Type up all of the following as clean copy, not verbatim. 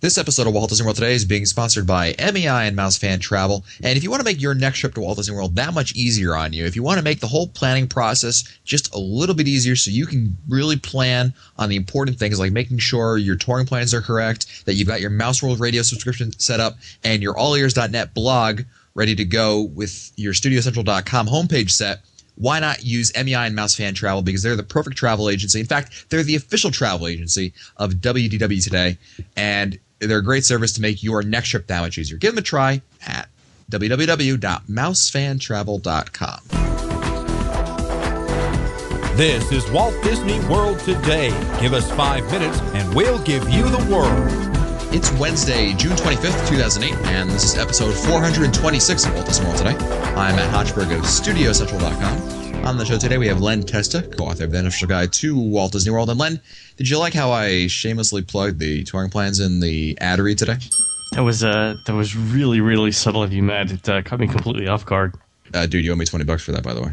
This episode of Walt Disney World Today is being sponsored by MEI and Mouse Fan Travel. And if you want to make your next trip to Walt Disney World that much easier on you, if you want to make the whole planning process just a little bit easier so you can really plan on the important things like making sure your touring plans are correct, that you've got your Mouse World radio subscription set up, and your allears.net blog ready to go with your StudioCentral.com homepage set, why not use MEI and Mouse Fan Travel? Because they're the perfect travel agency. In fact, they're the official travel agency of WDW Today, and they're a great service to make your next trip that much easier. Give them a try at www.mousefantravel.com. This is Walt Disney World Today. Give us 5 minutes and we'll give you the world. It's Wednesday, June 25th, 2008, and this is episode 426 of Walt Disney World Today. I'm Matt Hochberg of StudioCentral.com. On the show today, we have Len Testa, co-author of the Unofficial Guide to Walt Disney World. And Len, did you like how I shamelessly plugged the touring plans in the ad read today? That was really, really subtle of you, Matt. It caught me completely off guard. Dude, you owe me $20 for that, by the way.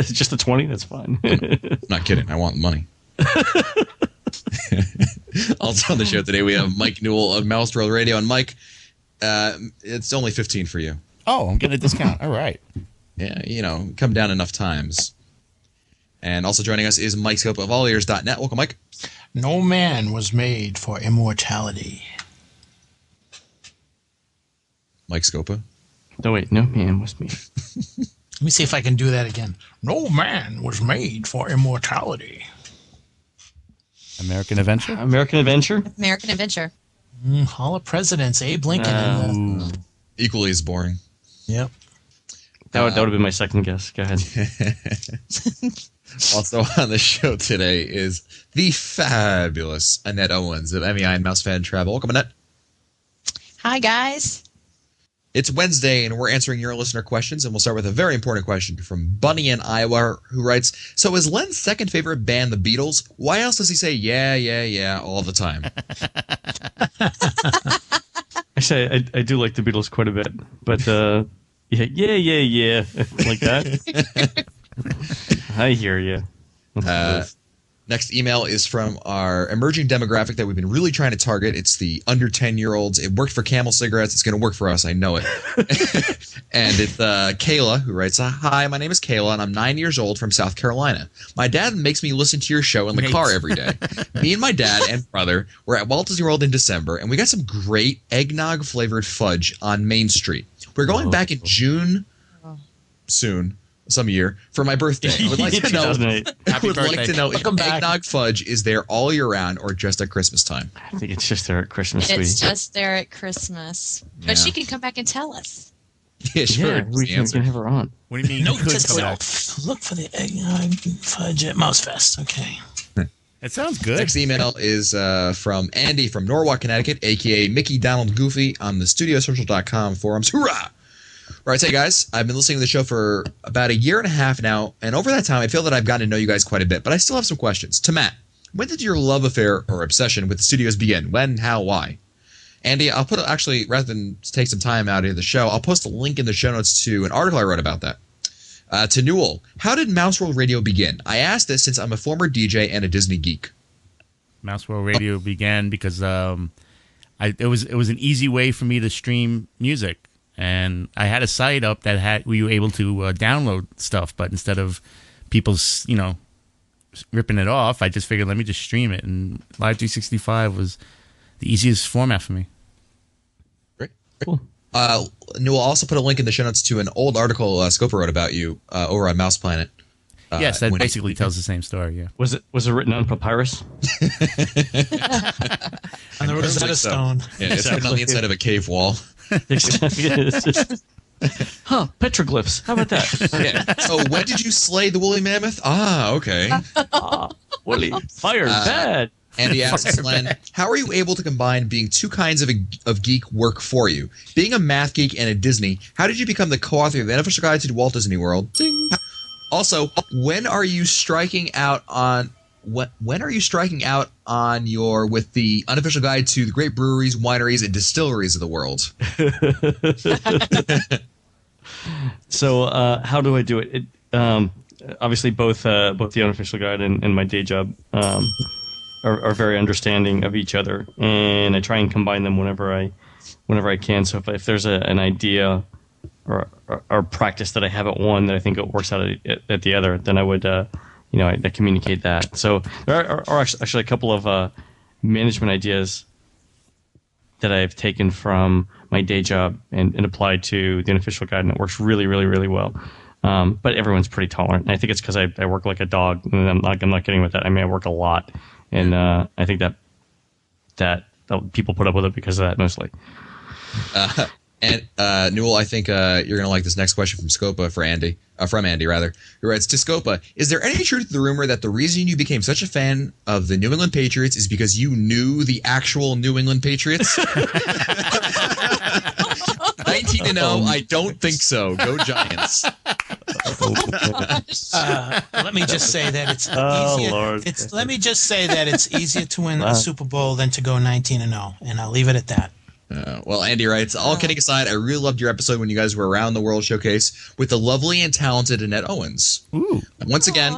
Just a 20? That's fine. I'm not kidding. I want money. Also on the show today, we have Mike Newell of Mouse World Radio. And Mike, it's only $15 for you. Oh, I'm getting a discount. All right. Yeah, you know, come down enough times. And also joining us is Mike Scope of allears.net. Welcome, Mike. No man was made for immortality. Mike Scopa. No, wait. No man was me. Let me see if I can do that again. No man was made for immortality. American Adventure? American Adventure? American Adventure. Hall of Presidents, Abe Lincoln. Equally as boring. Yep. That would have been my second guess. Go ahead. Also on the show today is the fabulous Annette Owens of MEI and Mouse Fan Travel. Welcome, Annette. Hi, guys. It's Wednesday, and we're answering your listener questions, and we'll start with a very important question from Bunny in Iowa, who writes, so is Len's second favorite band the Beatles? Why else does he say yeah all the time? Actually, I do like the Beatles quite a bit, but yeah, like that. I hear you. Next email is from our emerging demographic that we've been really trying to target. It's the under 10-year-olds. It worked for Camel cigarettes. It's going to work for us. I know it. And it's Kayla, who writes, hi, my name is Kayla, and I'm 9 years old from South Carolina. My dad makes me listen to your show in the car every day. Me and my dad and brother were at Walt Disney World in December, and we got some great eggnog-flavored fudge on Main Street. We're going back in June soon. Some year for my birthday. I would like to know. If eggnog fudge is there all year round or just at Christmas time. I think it's just there at Christmas. It's just there at Christmas, but she can come back and tell us. Yeah, sure. Yeah, we can have her on. What do you mean? Note to self: look for the eggnog fudge at Mouse Fest. Okay. It sounds good. Next email is from Andy from Norwalk, Connecticut, a.k.a. Mickey Donald Goofy on the StudioCentral.com forums. Hoorah! All right, hey guys, I've been listening to the show for about a year and a half now, and over that time I feel that I've gotten to know you guys quite a bit, but I still have some questions. To Matt, when did your love affair or obsession with the studios begin? When, how, why? Andy, I'll put, actually, rather than take some time out of the show, I'll post a link in the show notes to an article I wrote about that. To Newell, how did Mouse World Radio begin? I asked this since I'm a former DJ and a Disney geek. Mouse World Radio began because it was an easy way for me to stream music. And I had a site up that we were able to download stuff, but instead of people, ripping it off, I just figured let me just stream it. And Live 365 was the easiest format for me. Great. Cool. Newell also put a link in the show notes to an old article Scopa wrote about you over on Mouse Planet. Yes, that basically tells the same story. Yeah. Was it written on papyrus? On the Rosetta Stone. Yeah, it's written on the inside of a cave wall. Petroglyphs. How about that? Yeah. So when did you slay the woolly mammoth? Okay. Woolly. Fire bad. Andy asks Len, how are you able to combine being two kinds of geek work for you? Being a math geek and a Disney, how did you become the co-author of the Unofficial Guide to Walt Disney World? Ding. Also, when are you striking out on with the Unofficial Guide to the great breweries, wineries, and distilleries of the world? So how do I do it? Obviously, both the Unofficial Guide and my day job are very understanding of each other, and I try and combine them whenever I can. So if there's an idea or practice that I have at one that I think it works out at the other, then I would I communicate that. So there are actually a couple of management ideas that I've taken from my day job and applied to the unofficial guide, and it works really, really, really well. But everyone's pretty tolerant, and I think it's because I work like a dog, and I'm not kidding with that. I mean, I work a lot, and I think that people put up with it because of that mostly. And Newell, I think you're going to like this next question from Scopa from Andy rather. Who writes to Scopa: Is there any truth to the rumor that the reason you became such a fan of the New England Patriots is because you knew the actual New England Patriots? 19-0. I don't think so. Go Giants. Let me just say that it's easier. Lord. Let me just say that it's easier to win a Super Bowl than to go 19-0, and I'll leave it at that. Well, Andy writes, all kidding aside, I really loved your episode when you guys were around the World Showcase with the lovely and talented Annette Owens. Ooh. Once again,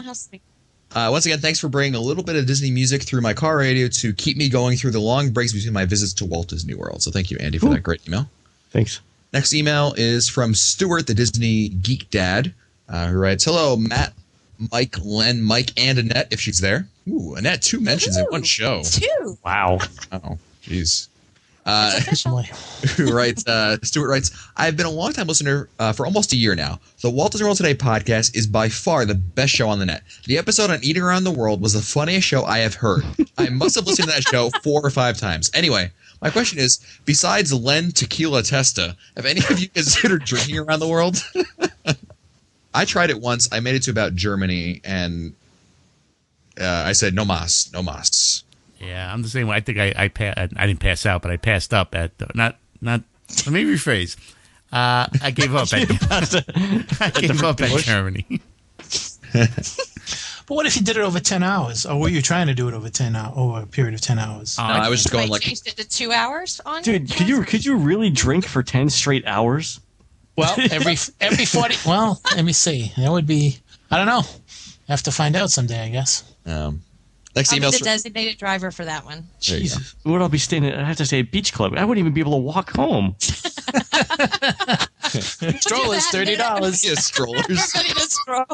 thanks for bringing a little bit of Disney music through my car radio to keep me going through the long breaks between my visits to Walt Disney World. So thank you, Andy, for that great email. Thanks. Next email is from Stuart, the Disney Geek Dad, who writes, hello, Matt, Mike, Len, Mike, and Annette, if she's there. Ooh, Annette, 2 mentions in one show. 2. Wow. Oh, jeez. Stuart writes, I've been a long-time listener for almost a year now. The Walt Disney World Today podcast is by far the best show on the net. The episode on Eating Around the World was the funniest show I have heard. I must have listened to that show 4 or 5 times. Anyway, my question is, besides Len Tequila Testa, have any of you considered drinking around the world? I tried it once. I made it to about Germany, and I said, no mas, no mas. Yeah, I'm the same way. I think I didn't pass out, but I passed up at not. Let me rephrase. I gave up at Germany. But what if you did it over 10 hours? Or were you trying to do it over over a period of 10 hours? No, I was just going I changed it to 2 hours on. Dude, could you really drink for 10 straight hours? Well, every 40. Well, let me see. That would be. I don't know. Have to find out someday, I guess. Next I'll be email. the designated driver for that one. Jesus, what I'll be staying at? I have to stay at Beach Club. I wouldn't even be able to walk home. Strollers, $30. Yeah, strollers. I need a stroller.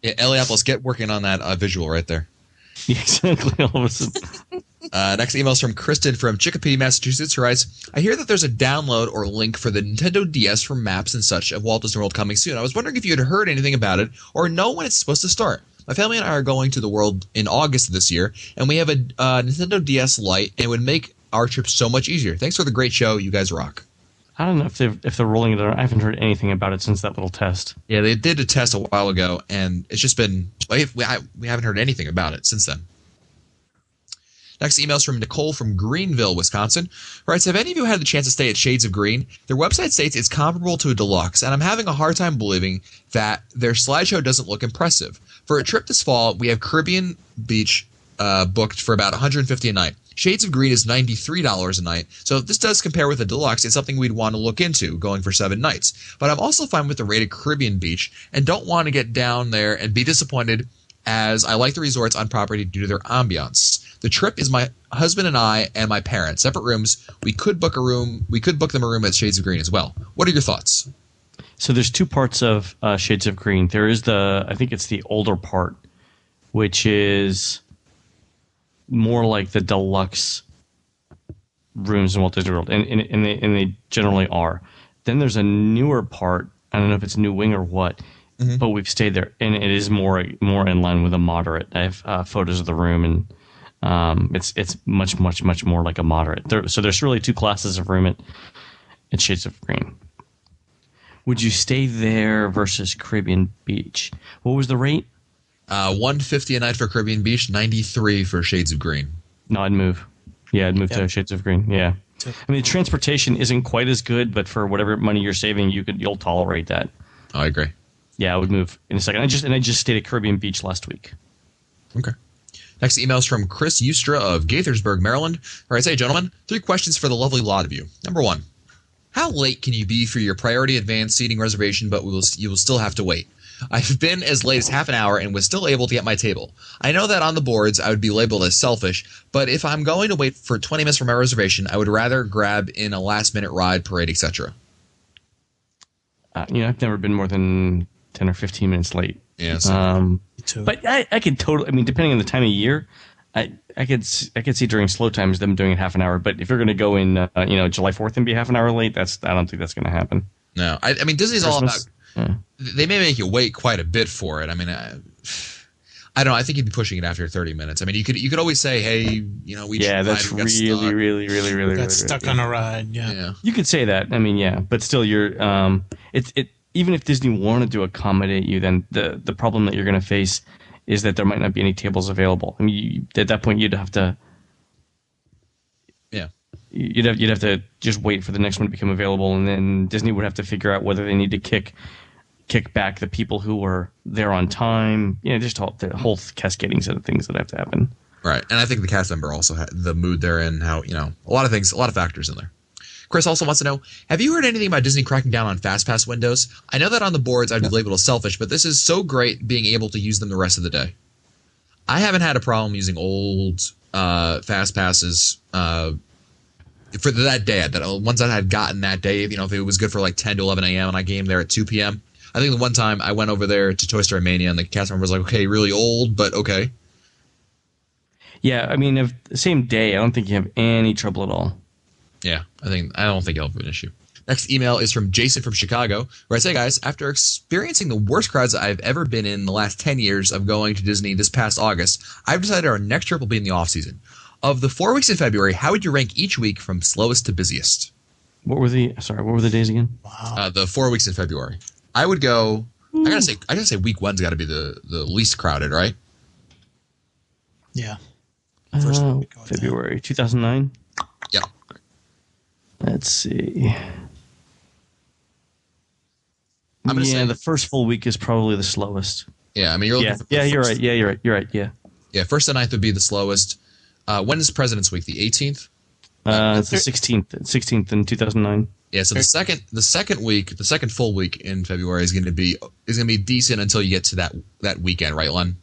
Yeah, Eliopolis, get working on that visual right there. Exactly. All of a sudden. Next email is from Kristen from Chicopee, Massachusetts, who writes, I hear that there's a download or link for the Nintendo DS for maps and such of Walt Disney World coming soon. I was wondering if you had heard anything about it or know when it's supposed to start. My family and I are going to the world in August of this year, and we have a Nintendo DS Lite, and it would make our trip so much easier. Thanks for the great show. You guys rock. I don't know if they're rolling it out. I haven't heard anything about it since that little test. Yeah, they did a test a while ago, and it's just been we haven't heard anything about it since then. Next email is from Nicole from Greenville, Wisconsin, who writes, have any of you had the chance to stay at Shades of Green? Their website states it's comparable to a deluxe, and I'm having a hard time believing that their slideshow doesn't look impressive. For a trip this fall, we have Caribbean Beach booked for about $150 a night. Shades of Green is $93 a night, so if this does compare with a deluxe, it's something we'd want to look into, going for 7 nights. But I'm also fine with the rated Caribbean Beach, and don't want to get down there and be disappointed, as I like the resorts on property due to their ambiance. The trip is my husband and I and my parents. Separate rooms. We could book them a room at Shades of Green as well. What are your thoughts? So there's 2 parts of Shades of Green. There is I think it's the older part, which is more like the deluxe rooms in Walt Disney World, and they generally are. Then there's a newer part. I don't know if it's New Wing or what, but we've stayed there, and it is more in line with a moderate. I have photos of the room, and it's much more like a moderate. So there's really 2 classes of room at Shades of Green. Would you stay there versus Caribbean Beach? What was the rate? $150 a night for Caribbean Beach, $93 for Shades of Green. No, I'd move. Yeah, I'd move to Shades of Green. Yeah. I mean, transportation isn't quite as good, but for whatever money you're saving, you'll tolerate that. Oh, I agree. Yeah, I would move in a second. I just stayed at Caribbean Beach last week. Okay. Next email is from Chris Ustra of Gaithersburg, Maryland. All right, hey, gentlemen, 3 questions for the lovely lot of you. Number 1, how late can you be for your priority advance seating reservation, but you will still have to wait? I've been as late as half an hour and was still able to get my table. I know that on the boards I would be labeled as selfish, but if I'm going to wait for 20 minutes for my reservation, I would rather grab in a last-minute ride, parade, etc. I've never been more than 10 or 15 minutes late. Yeah, but I could totally. I mean, depending on the time of year, I could see during slow times them doing it half an hour. But if you're going to go in, July 4th and be half an hour late, I don't think that's going to happen. No, I mean Disney's all about. Yeah. They may make you wait quite a bit for it. I mean, I don't know. I think you'd be pushing it after 30 minutes. I mean, you could always say, hey, we that's really got stuck on a ride. Yeah. You could say that. I mean, yeah, but still, you're even if Disney wanted to accommodate you, then the problem that you're going to face is that there might not be any tables available. I mean, at that point, you'd have to. Yeah. You'd have to just wait for the next one to become available, and then Disney would have to figure out whether they need to kick back the people who were there on time. Just the whole cascading set of things that have to happen. Right, and I think the cast member also had the mood they're in, how a lot of things, a lot of factors in there. Chris also wants to know, have you heard anything about Disney cracking down on FastPass windows? I know that on the boards I'd be labeled as selfish, but this is so great being able to use them the rest of the day. I haven't had a problem using old FastPasses for that day, that ones I had gotten that day, if it was good for like 10 to 11 a.m. and I game there at 2 p.m. I think the one time I went over there to Toy Story Mania and the cast member was like, okay, really old, but okay. Yeah, I mean, if the same day, I don't think you have any trouble at all. Yeah, I don't think it'll be an issue. Next email is from Jason from Chicago, where I say, guys, after experiencing the worst crowds I've ever been in the last 10 years of going to Disney this past August, I've decided our next trip will be in the off-season. Of the 4 weeks in February, how would you rank each week from slowest to busiest? What were the days again? Wow. The 4 weeks in February. I would go. I gotta say, week one's got to be the least crowded, right? Yeah. February 2009. Yeah. Let's see. I'm gonna say the first full week is probably the slowest. Yeah, I mean, you're looking for you're right. Yeah, you're right. Yeah. Yeah, 1st to 9th would be the slowest. When is President's Week? The 18th? It's the 16th in 2009. Yeah, so the second full week in February is going to be decent until you get to that weekend, right, Len?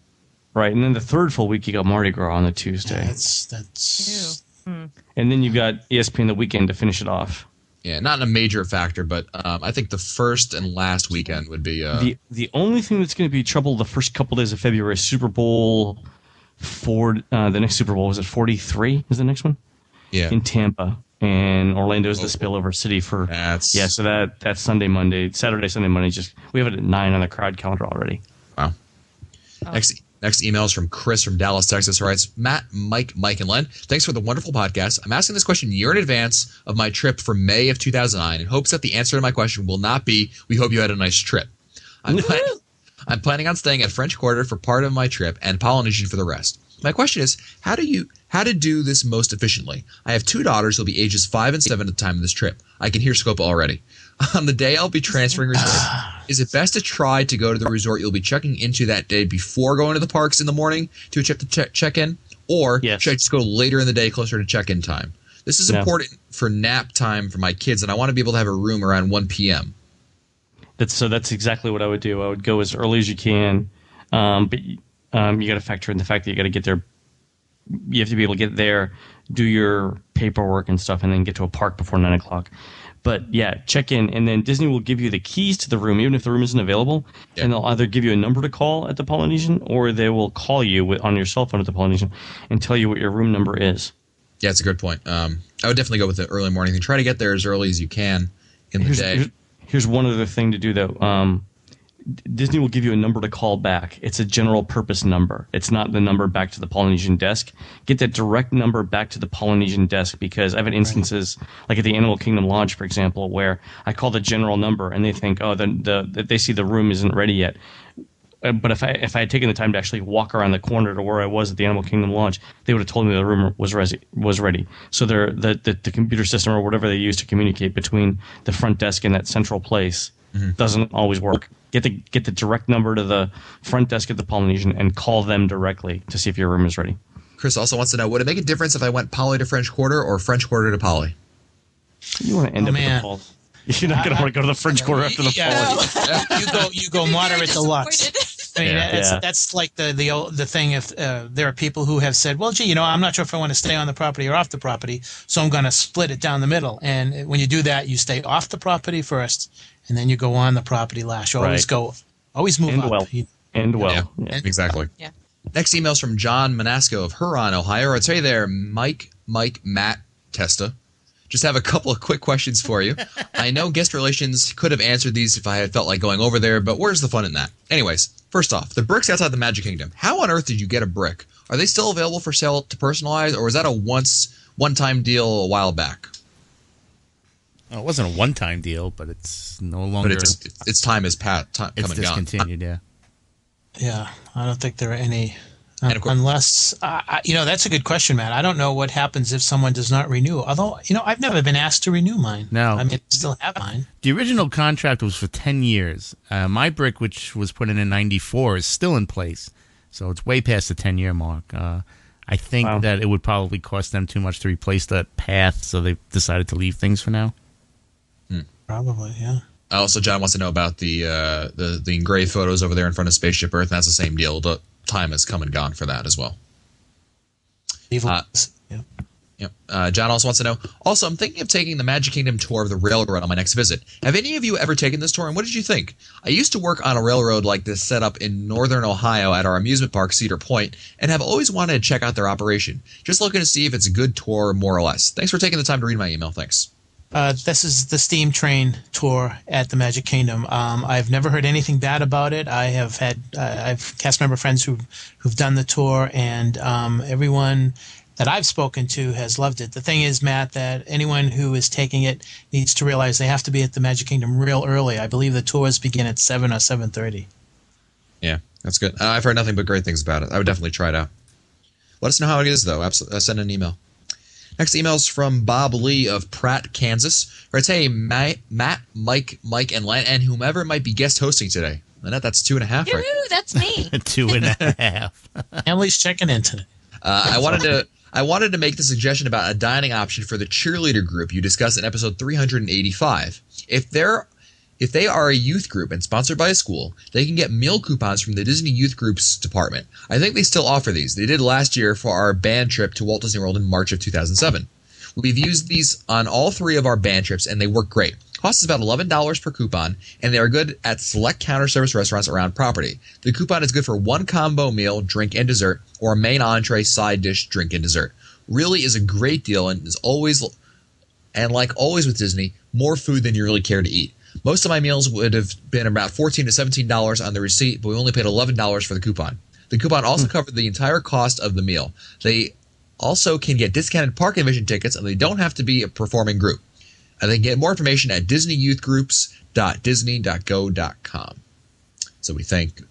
Right, and then the third full week you got Mardi Gras on the Tuesday. Yeah, that's. And then you've got ESPN the weekend to finish it off. Yeah, not a major factor, but I think the first and last weekend would be the only thing that's going to be trouble the first couple days of February is Super Bowl. The next Super Bowl was at 43. Is the next one? Yeah, in Tampa, and Orlando is the spillover city for. So that's Sunday, Monday, Saturday, Sunday, Monday. We have it at 9 on the crowd calendar already. Wow. Oh. Next email is from Chris from Dallas, Texas, who writes, Matt, Mike, and Len, thanks for the wonderful podcast. I'm asking this question a year in advance of my trip for May of 2009 in hopes that the answer to my question will not be, we hope you had a nice trip. I'm planning on staying at French Quarter for part of my trip and Polynesian for the rest. My question is, how to do this most efficiently? I have 2 daughters who'll be ages 5 and 7 at the time of this trip. I can hear Scopa already. On the day I'll be transferring resorts, is it best to try to go to the resort you'll be checking into that day before going to the parks in the morning to check-in? Or should I just go later in the day closer to check-in time? This is important for nap time for my kids, and I want to be able to have a room around 1 p.m. That's exactly what I would do. I would go as early as you can, but you got to factor in the fact that you got to get there. You have to be able to get there, do your paperwork and stuff, and then get to a park before 9 o'clock. But check in, and then Disney will give you the keys to the room, even if the room isn't available. Yeah. And they'll either give you a number to call at the Polynesian, or they will call you on your cell phone at the Polynesian and tell you what your room number is. Yeah, it's a good point. I would definitely go with the early morning thing. Try to get there as early as you can in the day. Here's one other thing to do, though. Disney will give you a number to call back. It's a general purpose number. It's not the number back to the Polynesian desk. Get that direct number back to the Polynesian desk, because I've had instances, like at the Animal Kingdom Lodge, for example, where I call the general number and they think, they see the room isn't ready yet. But if I had taken the time to actually walk around the corner to where I was at the Animal Kingdom Lodge, they would have told me the room was ready. So the computer system or whatever they use to communicate between the front desk and that central place doesn't always work. Get the direct number to the front desk at the Polynesian and call them directly to see if your room is ready. Chris also wants to know, would it make a difference if I went Poly to French Quarter or French Quarter to Poly? You want to end up with a Poly. You're not going to want to go to the French Quarter after the fall. You go moderate deluxe. I mean, Yeah. that's like the thing. If there are people who have said, well, gee, I'm not sure if I want to stay on the property or off the property, so I'm going to split it down the middle. And when you do that, you stay off the property first, and then you go on the property last. You always move End up. well. End well. Yeah, exactly. Yeah. Next email's from John Manasco of Huron, Ohio. I'd say there, Mike, Matt, Testa. Just have a couple of quick questions for you. I know guest relations could have answered these if I had felt like going over there, but where's the fun in that? Anyways, first off, the bricks outside the Magic Kingdom. How on earth did you get a brick? Are they still available for sale to personalize, or was that a one-time deal a while back? Well, it wasn't a one-time deal, but it's no longer. But its time is come it's and gone. discontinued. Yeah. Yeah, I don't think there are any. And of course- Unless, that's a good question, Matt. I don't know what happens if someone does not renew. Although, I've never been asked to renew mine. No. I mean, I still have mine. The original contract was for 10 years. My brick, which was put in 94, is still in place. So it's way past the 10-year mark. I think that it would probably cost them too much to replace that path, so they decided to leave things for now. Probably, yeah. Also, John wants to know about the engraved photos over there in front of Spaceship Earth. That's the same deal. The time has come and gone for that as well. Yeah. Yep. John also wants to know. Also, I'm thinking of taking the Magic Kingdom tour of the railroad on my next visit. Have any of you ever taken this tour, and what did you think? I used to work on a railroad like this set up in northern Ohio at our amusement park, Cedar Point, and have always wanted to check out their operation. Just looking to see if it's a good tour, more or less. Thanks for taking the time to read my email. Thanks. This is the steam train tour at the Magic Kingdom. I've never heard anything bad about it. I have had I've cast member friends who've done the tour, and everyone that I've spoken to has loved it. The thing is, Matt, that anyone who is taking it needs to realize they have to be at the Magic Kingdom real early. I believe the tours begin at 7 or 7:30. Yeah, that's good. I've heard nothing but great things about it. I would definitely try it out. Let us know how it is, though. Send an email. Next email is from Bob Lee of Pratt, Kansas. Writes, hey, Matt, Mike, and Len, and whomever might be guest hosting today. Lynette, that's 2.5, right? Yoo-hoo, that's me. 2.5. Emily's checking in today. I wanted to make the suggestion about a dining option for the cheerleader group you discussed in episode 385. If they are a youth group and sponsored by a school, they can get meal coupons from the Disney Youth Group's department. I think they still offer these. They did last year for our band trip to Walt Disney World in March of 2007. We've used these on all 3 of our band trips, and they work great. Cost is about $11 per coupon, and they are good at select counter service restaurants around property. The coupon is good for 1 combo meal, drink, and dessert, or a main entree, side dish, drink, and dessert. Really is a great deal, and like always with Disney, more food than you really care to eat. Most of my meals would have been about $14 to $17 on the receipt, but we only paid $11 for the coupon. The coupon also covered the entire cost of the meal. They also can get discounted park admission tickets, and they don't have to be a performing group. And they can get more information at disneyyouthgroups.disney.go.com. So we thank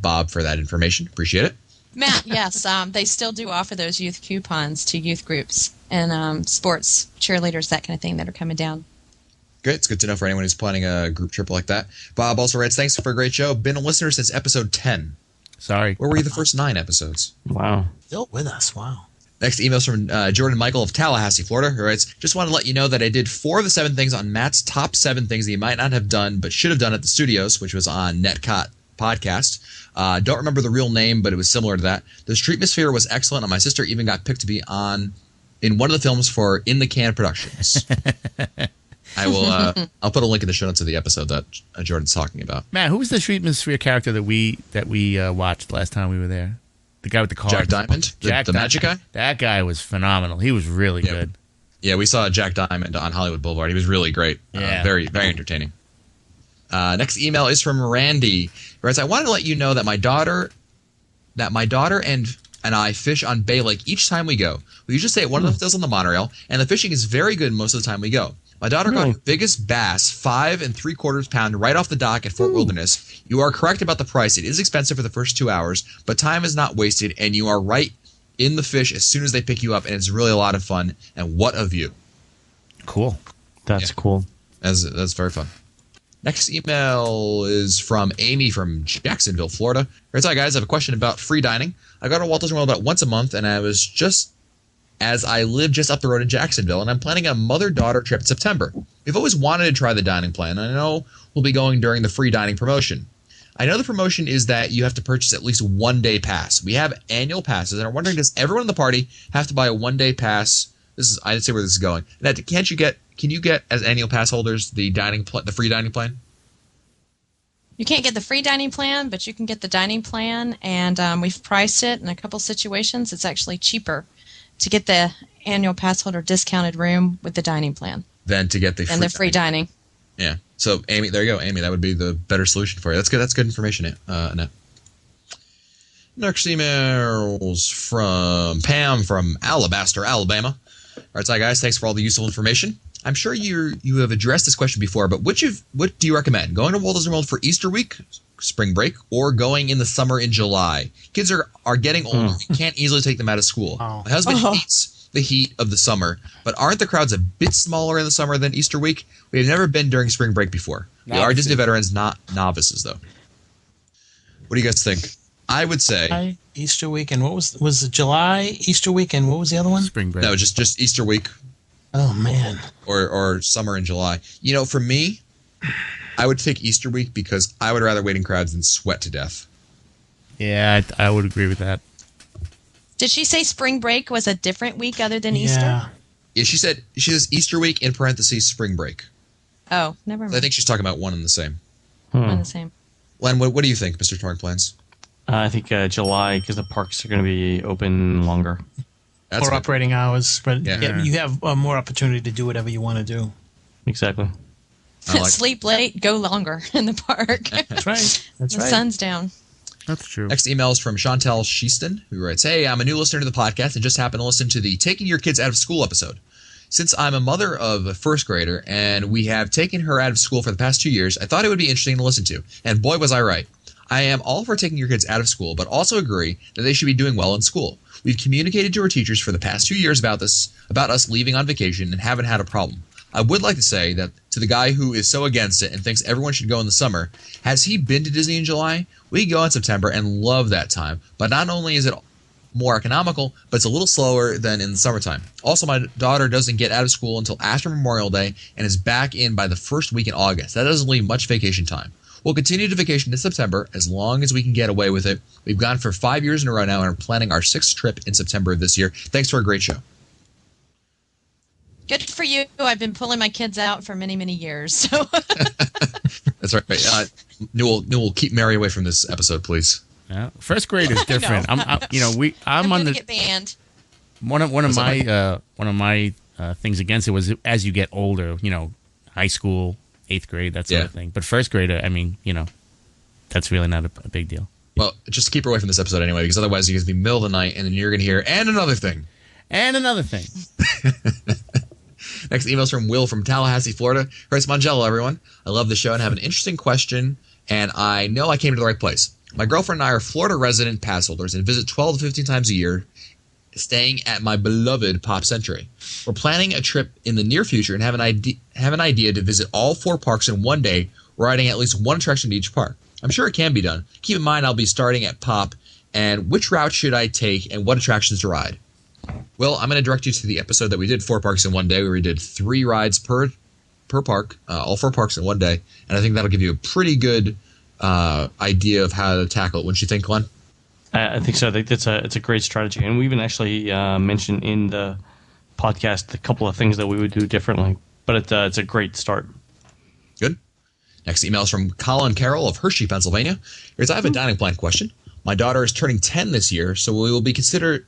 Bob for that information. Appreciate it. Matt, yes, they still do offer those youth coupons to youth groups and sports, cheerleaders, that kind of thing that are coming down. Great. It's good to know for anyone who's planning a group trip like that. Bob also writes, thanks for a great show. Been a listener since episode 10. Sorry. Where were you the first 9 episodes? Wow. Still with us. Wow. Next email's from Jordan Michael of Tallahassee, Florida, who writes, just want to let you know that I did 4 of the 7 things on Matt's top 7 things that you might not have done but should have done at the studios, which was on Netcot podcast. Don't remember the real name, but it was similar to that. The Streetmosphere was excellent, and my sister even got picked to be in one of the films for In the Can Productions. I will. I'll put a link in the show notes of the episode that Jordan's talking about. Matt, who was the Streetmosphere character that we watched last time we were there? The guy with the car. Jack Diamond, the magic guy. That guy was phenomenal. He was really good. Yeah, we saw Jack Diamond on Hollywood Boulevard. He was really great. Yeah. Very, very entertaining. Next email is from Randy. He writes, I wanted to let you know that my daughter and I fish on Bay Lake each time we go. We usually stay at one of the hotels on the monorail, and the fishing is very good most of the time we go. My daughter caught her biggest bass, 5 3/4 pound, right off the dock at Fort Wilderness. You are correct about the price. It is expensive for the first 2 hours, but time is not wasted, and you are right in the fish as soon as they pick you up, and it's really a lot of fun. And what a view! Cool. That's cool. That's very fun. Next email is from Amy from Jacksonville, Florida. Right, hi guys, I have a question about free dining. I go to Walt Disney World about once a month, and I was just as I live just up the road in Jacksonville, and I'm planning a mother-daughter trip in September. We've always wanted to try the dining plan, and I know we'll be going during the free dining promotion. I know the promotion is that you have to purchase at least 1 day pass. We have annual passes, and I'm wondering, does everyone in the party have to buy a 1 day pass? I didn't say where this is going. Can you get as annual pass holders the free dining plan? You can't get the free dining plan, but you can get the dining plan, and we've priced it in a couple situations. It's actually cheaper to get the annual pass holder discounted room with the dining plan than to get the free dining. Yeah. So, Amy, there you go. Amy, that would be the better solution for you. That's good. That's good information, Annette. Next email's from Pam from Alabaster, Alabama. All right, so guys, thanks for all the useful information. I'm sure you have addressed this question before, but what do you recommend? Going to Walt Disney World for Easter week, spring break, or going in the summer in July? Kids are getting older. You can't easily take them out of school. Oh. My husband hates the heat of the summer, but aren't the crowds a bit smaller in the summer than Easter week? We have never been during spring break before. We are Disney veterans, not novices, though. What do you guys think? I would say Easter weekend. What was it July, Easter weekend? What was the other one? Spring break. No, just Easter week. Oh man. Or summer in July. You know, for me, I would take Easter week because I would rather wait in crowds than sweat to death. Yeah, I would agree with that. Did she say spring break was a different week other than Yeah. Easter? Yeah, she says Easter week in parentheses spring break. Oh, never mind. I think she's talking about one and the same. One and the same. Len, what do you think, Mr. Torn Plans? I think July, because the parks are going to be open longer. That's More good. operating hours, but Yeah. you have more opportunity to do whatever you want to do. Exactly. I like- Sleep late, go longer in the park. That's right. That's The right. sun's down. That's true. Next email is from Chantelle Sheaston, who writes, "Hey, I'm a new listener to the podcast and just happened to listen to the Taking Your Kids Out of School episode. Since I'm a mother of a first grader and we have taken her out of school for the past 2 years, I thought it would be interesting to listen to. And boy, was I right. I am all for taking your kids out of school, but also agree that they should be doing well in school. We've communicated to our teachers for the past 2 years about us leaving on vacation, and haven't had a problem. I would like to say that to the guy who is so against it and thinks everyone should go in the summer, has he been to Disney in July? We go in September and love that time, but not only is it more economical, but it's a little slower than in the summertime. Also, my daughter doesn't get out of school until after Memorial Day and is back in by the first week in August. That doesn't leave much vacation time. We'll continue to vacation in September as long as we can get away with it. We've gone for 5 years in a row now and are planning our 6th trip in September of this year. Thanks for a great show." Good for you. I've been pulling my kids out for many, many years. So That's right. Newell, keep Mary away from this episode, please. Yeah. First grade is different. I'm I'm on going to the get banned. one of my things against it was as you get older, high school, 8th grade, that sort of thing. But first grade, I mean, that's really not a big deal. Well, just keep her away from this episode anyway, because otherwise you're going to be middle of the night and then you're going to hear, and another thing. And another thing. Next email's from Will from Tallahassee, Florida. Writes, "Mangello, everyone. I love the show and have an interesting question, and I know I came to the right place. My girlfriend and I are Florida resident pass holders and visit 12 to 15 times a year, staying at my beloved Pop Century. We're planning a trip in the near future and have an idea to visit all 4 parks in 1 day, riding at least one attraction to each park. I'm sure it can be done. Keep in mind I'll be starting at Pop, and which route should I take and what attractions to ride?" Well, I'm going to direct you to the episode that we did 4 parks in 1 day, where we did 3 rides per park, all 4 parks in 1 day, and I think that'll give you a pretty good idea of how to tackle it. Wouldn't you think, Glenn? I think so. I think it's a great strategy, and we even actually mentioned in the podcast a couple of things that we would do differently. But it's a great start. Good. Next email is from Colin Carroll of Hershey, Pennsylvania. Here's, "I have a dining plan question. My daughter is turning 10 this year, so she'll be considered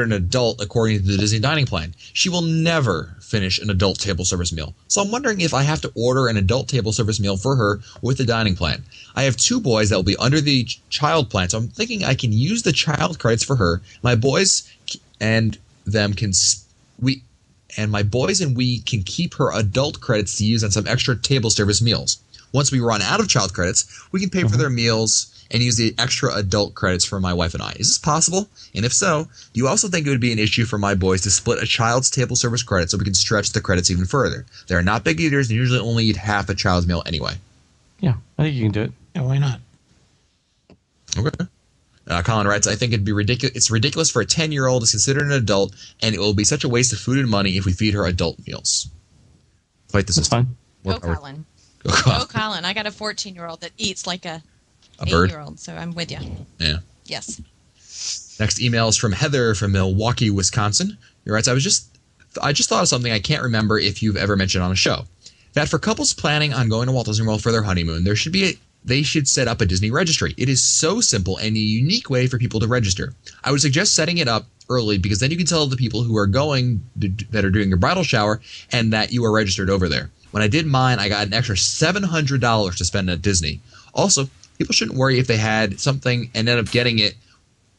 an adult according to the Disney dining plan. She will never finish an adult table service meal. So I'm wondering if I have to order an adult table service meal for her with the dining plan. I have 2 boys that will be under the child plan, so I'm thinking I can use the child credits for her. My boys and we can keep her adult credits to use on some extra table service meals. Once we run out of child credits, we can pay for their meals and use the extra adult credits for my wife and I. Is this possible? And if so, do you also think it would be an issue for my boys to split a child's table service credit so we can stretch the credits even further? They are not big eaters and usually only eat half a child's meal anyway." Yeah, I think you can do it. Yeah, why not? Okay. Colin writes, I think it'd be ridiculous. It's ridiculous for a 10-year-old is considered an adult, and it will be such a waste of food and money if we feed her adult meals. Fight the That's system. fine. More Go, power. Colin. Go, Colin. Go, Colin. I got a 14-year-old that eats like a bird? 8-year-old, so I'm with you. Yeah. Yes. Next email is from Heather from Milwaukee, Wisconsin. He writes, I just thought of something I can't remember if you've ever mentioned on a show. That for couples planning on going to Walt Disney World for their honeymoon, they should set up a Disney registry. It is so simple and a unique way for people to register. I would suggest setting it up early because then you can tell the people who are going that are doing your bridal shower and that you are registered over there. When I did mine, I got an extra $700 to spend at Disney. Also, people shouldn't worry if they had something and end up getting it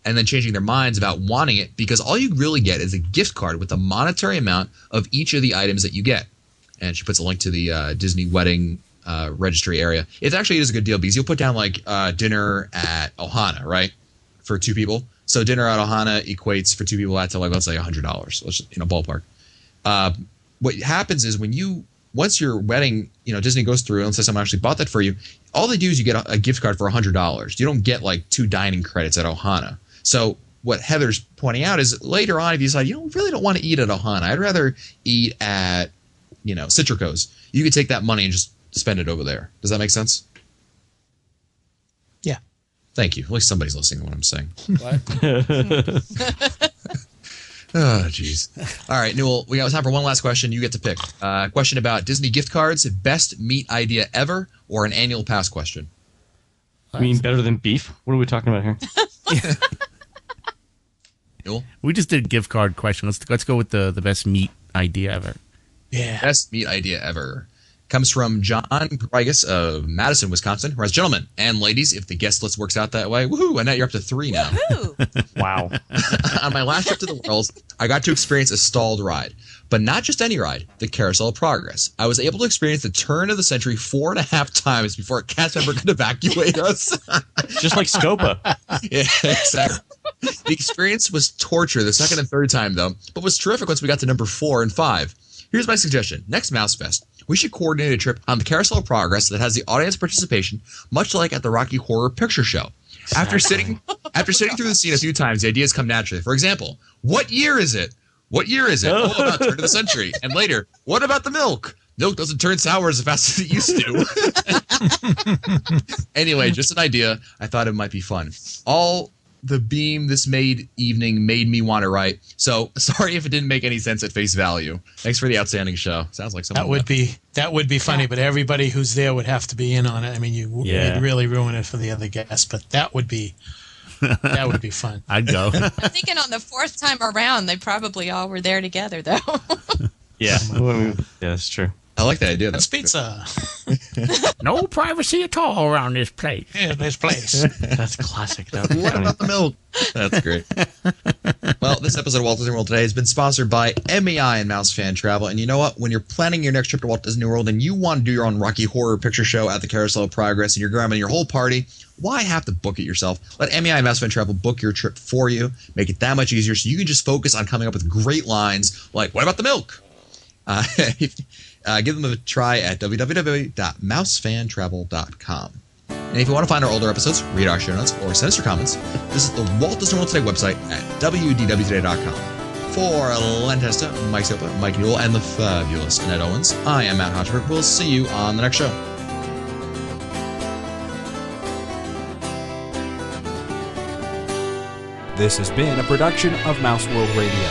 and then changing their minds about wanting it, because all you really get is a gift card with the monetary amount of each of the items that you get. And she puts a link to the Disney wedding registry area. It actually is a good deal because you'll put down like dinner at Ohana, right, for 2 people. So dinner at Ohana equates for 2 people out to like, let's say $100. Let's just, ballpark. What happens is once your wedding, Disney goes through and says someone actually bought that for you, all they do is you get a gift card for $100. You don't get like 2 dining credits at Ohana. So what Heather's pointing out is later on, if you decide, really don't want to eat at Ohana, I'd rather eat at, Citrico's, you could take that money and just spend it over there. Does that make sense? Yeah. Thank you. At least somebody's listening to what I'm saying. What? Oh, jeez. All right, Newell, we got time for one last question. You get to pick. Question about Disney gift cards, best meat idea ever, or an annual pass question? I mean, better than beef? What are we talking about here? Newell? We just did a gift card question. Let's go with the best meat idea ever. Yeah. Best meat idea ever. Comes from John Prigus of Madison, Wisconsin, who writes, gentlemen and ladies, if the guest list works out that way, woohoo, and now you're up to 3 now. Woohoo! Wow. On my last trip to the world, I got to experience a stalled ride. But not just any ride, the Carousel of Progress. I was able to experience the turn of the century 4.5 times before a cast member could evacuate us. Just like Scopa. Yeah, exactly. The experience was torture the second and third time, though, but was terrific once we got to number 4 and 5. Here's my suggestion. Next Mouse Fest, we should coordinate a trip on the Carousel of Progress that has the audience participation, much like at the Rocky Horror Picture Show. After sitting through the scene a few times, the ideas come naturally. For example, what year is it? What year is it? Oh, about turn of the century. And later, what about the milk? Milk doesn't turn sour as fast as it used to. Anyway, just an idea. I thought it might be fun. All the beam this made evening made me want to write. So sorry if it didn't make any sense at face value. Thanks for the outstanding show. Sounds like something that would be funny, but everybody who's there would have to be in on it. I mean, you'd really ruin it for the other guests, but that would be fun. I'd go. I'm thinking on the 4th time around, they probably all were there together, though. Yeah. Yeah, that's true. I like that idea. That's pizza. No privacy at all around this place. Yeah, this place. That's classic. That would be What funny. about the milk? That's great. Well, this episode of Walt Disney World Today has been sponsored by MEI and Mouse Fan Travel. And you know what? When you're planning your next trip to Walt Disney World and you want to do your own Rocky Horror Picture Show at the Carousel of Progress and you're grabbing your whole party, why have to book it yourself? Let MEI and Mouse Fan Travel book your trip for you. Make it that much easier so you can just focus on coming up with great lines like, what about the milk? Give them a try at www.mousefantravel.com. And if you want to find our older episodes, read our show notes, or send us your comments, visit the Walt Disney World Today website at wdwtoday.com. For Len Testa, Mike Sopa, Mike Newell, and the fabulous Ned Owens, I am Matt Hochberg. We'll see you on the next show. This has been a production of Mouse World Radio.